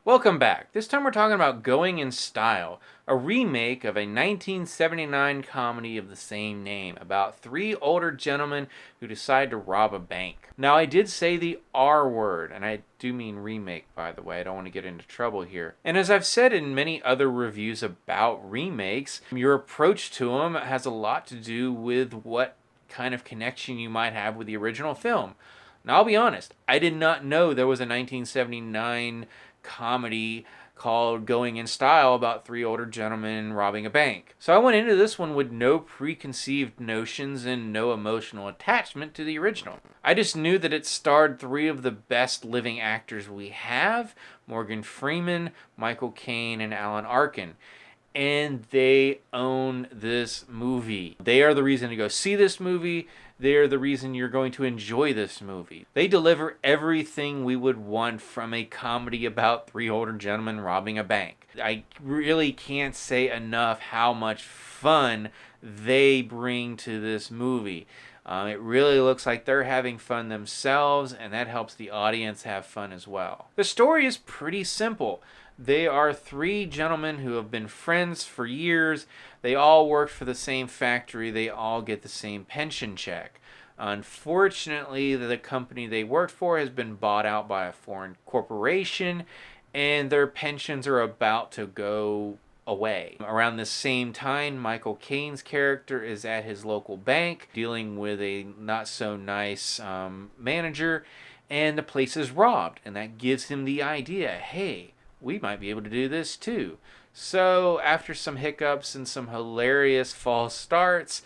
Welcome back. This time we're talking about Going in Style, a remake of a 1979 comedy of the same name about three older gentlemen who decide to rob a bank. Now, I did say the R word, and I do mean remake, by the way. I don't want to get into trouble here. And as I've said in many other reviews about remakes, your approach to them has a lot to do with what kind of connection you might have with the original film. Now, I'll be honest, I did not know there was a 1979 comedy called Going in Style about three older gentlemen robbing a bank. So I went into this one with no preconceived notions and no emotional attachment to the original. I just knew that it starred three of the best living actors we have, Morgan Freeman, Michael Caine, and Alan Arkin. And they own this movie. They are the reason to go see this movie. They're the reason you're going to enjoy this movie. They deliver everything we would want from a comedy about three older gentlemen robbing a bank. I really can't say enough how much fun they bring to this movie. It really looks like they're having fun themselves, and that helps the audience have fun as well. The story is pretty simple. They are three gentlemen who have been friends for years. They all work for the same factory. They all get the same pension check. Unfortunately, the company they worked for has been bought out by a foreign corporation, and their pensions are about to go away. Around the same time, Michael Caine's character is at his local bank dealing with a not so nice manager, and the place is robbed, and that gives him the idea, hey, we might be able to do this too. So after some hiccups and some hilarious false starts,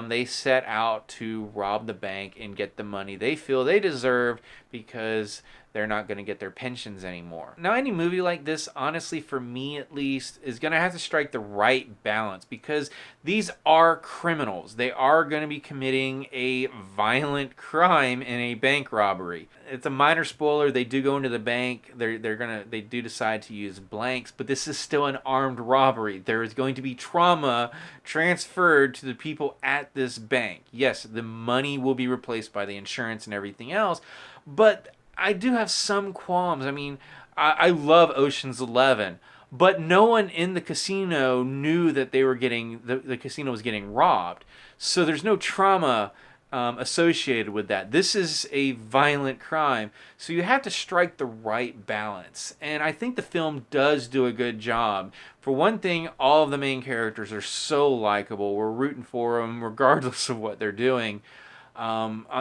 they set out to rob the bank and get the money they feel they deserve because they're not going to get their pensions anymore. Now, any movie like this, honestly, for me at least, is going to have to strike the right balance because these are criminals. They are going to be committing a violent crime in a bank robbery. It's a minor spoiler. They do go into the bank. They do decide to use blanks, but this is still an armed robbery. There is going to be trauma transferred to the people at this bank. Yes, the money will be replaced by the insurance and everything else, but I do have some qualms. I mean, I love Ocean's 11, but no one in the casino knew that they were getting the casino was getting robbed. So there's no trauma associated with that. This is a violent crime, so you have to strike the right balance. And I think the film does do a good job. For one thing, all of the main characters are so likable. We're rooting for them regardless of what they're doing.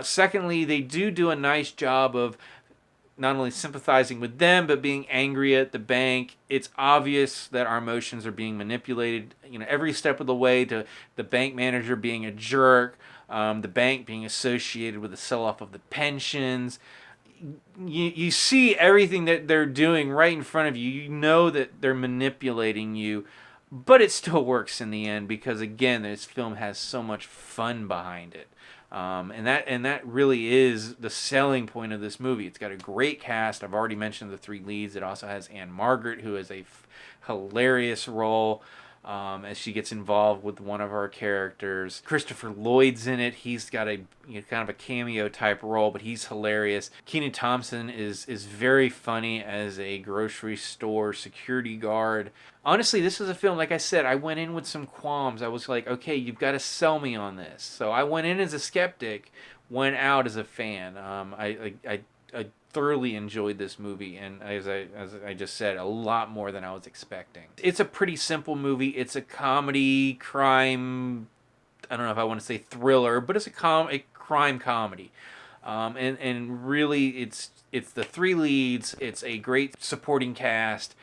Secondly, they do a nice job of not only sympathizing with them, but being angry at the bank. It's obvious that our emotions are being manipulated, every step of the way, to the bank manager being a jerk, the bank being associated with the sell-off of the pensions. You see everything that they're doing right in front of you. You know that they're manipulating you, but it still works in the end because, again, this film has so much fun behind it. And that really is the selling point of this movie. It's got a great cast. I've already mentioned the three leads. It also has Ann-Margret, who is a hilarious role as she gets involved with one of our characters. Christopher Lloyd's in it. He's got a kind of a cameo type role, but he's hilarious. Kenan Thompson is very funny as a grocery store security guard. Honestly, this is a film, like I said, I went in with some qualms. I was like, okay, you've got to sell me on this. So I went in as a skeptic, went out as a fan. I thoroughly enjoyed this movie, and as I just said, a lot more than I was expecting. It's a pretty simple movie. It's a comedy, crime, I don't know if I want to say thriller, but it's a crime comedy. And really, it's the three leads. It's a great supporting cast,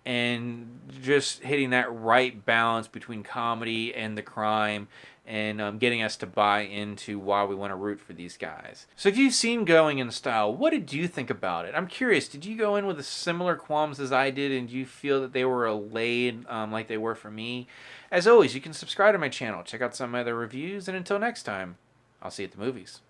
and just hitting that right balance between comedy and the crime, and getting us to buy into why we want to root for these guys. So if you've seen Going in Style, what did you think about it? I'm curious, did you go in with a similar qualms as I did, and do you feel that they were allayed like they were for me? As always, you can subscribe to my channel, check out some of my other reviews, and until next time, I'll see you at the movies.